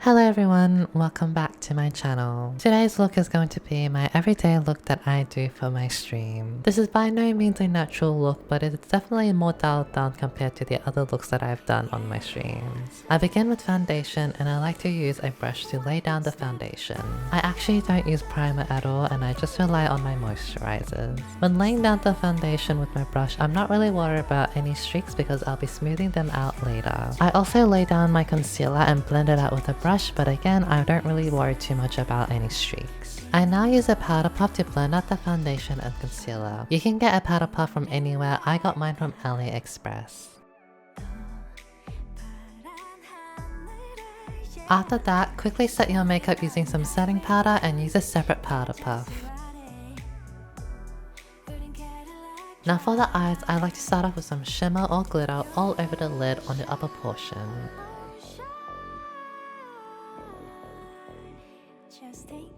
Hello everyone, welcome back to my channel. Today's look is going to be my everyday look that I do for my stream. This is by no means a natural look, but it's definitely more dialed down compared to the other looks that I've done on my streams. I begin with foundation and I like to use a brush to lay down the foundation. I actually don't use primer at all and I just rely on my moisturizers. When laying down the foundation with my brush, I'm not really worried about any streaks because I'll be smoothing them out later. I also lay down my concealer and blend it out with a brush, but again, I don't really worry too much about any streaks. I now use a powder puff to blend out the foundation and concealer. You can get a powder puff from anywhere. I got mine from AliExpress. After that, quickly set your makeup using some setting powder and use a separate powder puff. Now for the eyes, I like to start off with some shimmer or glitter all over the lid on the upper portion.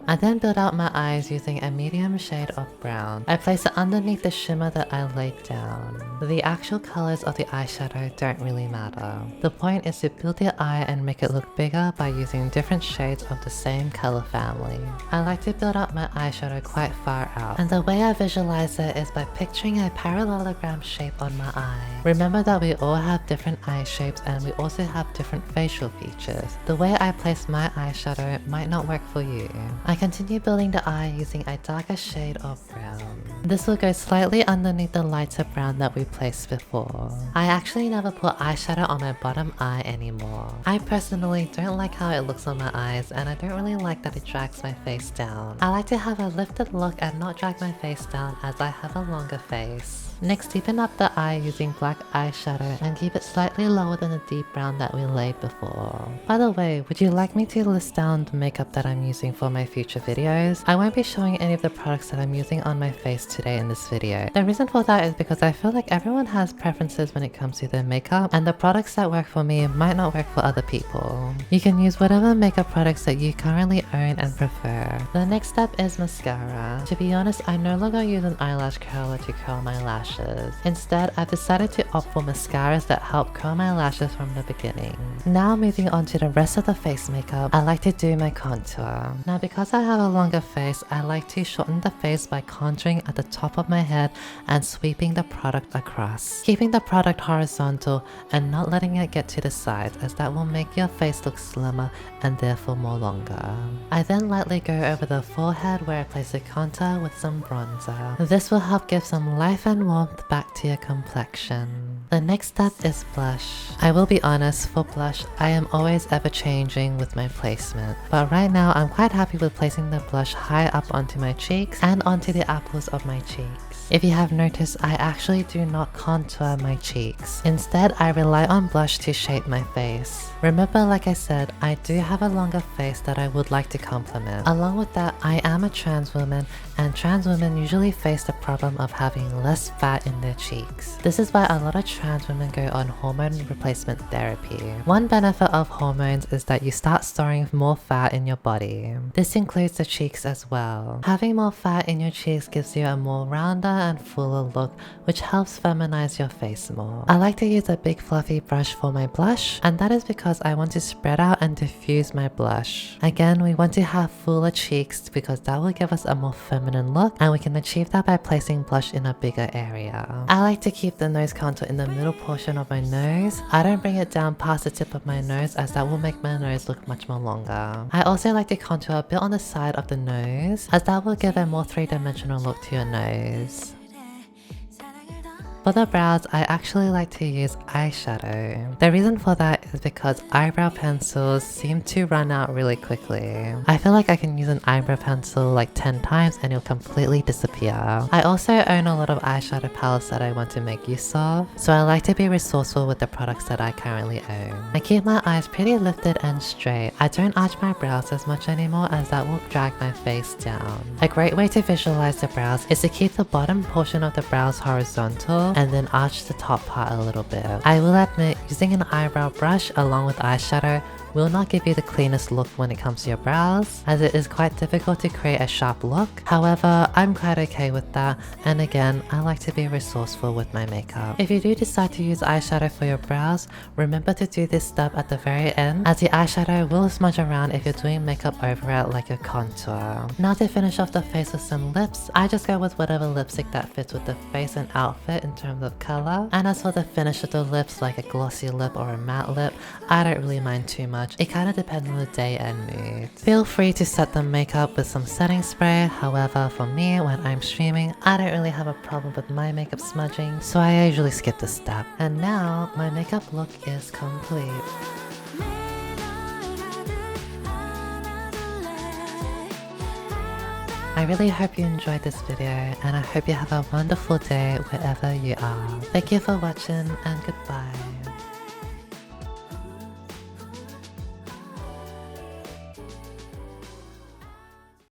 I then build out my eyes using a medium shade of brown. I place it underneath the shimmer that I laid down. The actual colors of the eyeshadow don't really matter. The point is to build the eye and make it look bigger by using different shades of the same color family. I like to build up my eyeshadow quite far out, and the way I visualize it is by picturing a parallelogram shape on my eye. Remember that we all have different eye shapes and we also have different facial features. The way I place my eyeshadow might not work for you. I continue building the eye using a darker shade of brown. This will go slightly underneath the lighter brown that we placed before. I actually never put eyeshadow on my bottom eye anymore. I personally don't like how it looks on my eyes and I don't really like that it drags my face down. I like to have a lifted look and not drag my face down as I have a longer face. Next, deepen up the eye using black eyeshadow and keep it slightly lower than the deep brown that we laid before. By the way, would you like me to list down the makeup that I'm using for my future videos? I won't be showing any of the products that I'm using on my face today in this video. The reason for that is because I feel like everyone has preferences when it comes to their makeup, and the products that work for me might not work for other people. You can use whatever makeup products that you currently own and prefer. The next step is mascara. To be honest, I no longer use an eyelash curler to curl my lashes. Instead, I've decided to opt for mascaras that help curl my lashes from the beginning. Now moving on to the rest of the face makeup, I like to do my contour. Now because I have a longer face, I like to shorten the face by contouring at the top of my head and sweeping the product across. Keeping the product horizontal and not letting it get to the sides, as that will make your face look slimmer and therefore more longer. I then lightly go over the forehead where I place a contour with some bronzer. This will help give some life and warmth back to your complexion. The next step is blush. I will be honest, for blush, I am always ever changing with my placement, but right now I'm quite happy with placing the blush high up onto my cheeks and onto the apples of my cheeks. If you have noticed, I actually do not contour my cheeks. Instead, I rely on blush to shape my face. Remember, like I said, I do have a longer face that I would like to complement. Along with that, I am a trans woman, and trans women usually face the problem of having less fat in their cheeks. This is why a lot of trans women go on hormone replacement therapy. One benefit of hormones is that you start storing more fat in your body. This includes the cheeks as well. Having more fat in your cheeks gives you a more rounder and fuller look, which helps feminize your face more. I like to use a big fluffy brush for my blush, and that is because I want to spread out and diffuse my blush. Again, we want to have fuller cheeks because that will give us a more feminine look, and we can achieve that by placing blush in a bigger area. I like to keep the nose contour in the middle portion of my nose. I don't bring it down past the tip of my nose as that will make my nose look much more longer. I also like to contour a bit on the side of the nose as that will give a more three-dimensional look to your nose. For the brows, I actually like to use eyeshadow. The reason for that is because eyebrow pencils seem to run out really quickly. I feel like I can use an eyebrow pencil like 10 times and it'll completely disappear. I also own a lot of eyeshadow palettes that I want to make use of, so I like to be resourceful with the products that I currently own. I keep my eyes pretty lifted and straight. I don't arch my brows as much anymore as that will drag my face down. A great way to visualize the brows is to keep the bottom portion of the brows horizontal and then arch the top part a little bit. I will admit, using an eyebrow brush along with eyeshadow will not give you the cleanest look when it comes to your brows, as it is quite difficult to create a sharp look. However, I'm quite okay with that, and again, I like to be resourceful with my makeup. If you do decide to use eyeshadow for your brows, remember to do this step at the very end, as the eyeshadow will smudge around if you're doing makeup over it like a contour. Now to finish off the face with some lips, I just go with whatever lipstick that fits with the face and outfit in terms of color. And as for the finish of the lips, like a glossy lip or a matte lip, I don't really mind too much. It kind of depends on the day and mood. Feel free to set the makeup with some setting spray. However, for me, when I'm streaming, I don't really have a problem with my makeup smudging, so I usually skip this step. And now, my makeup look is complete. I really hope you enjoyed this video, and I hope you have a wonderful day wherever you are. Thank you for watching, and goodbye.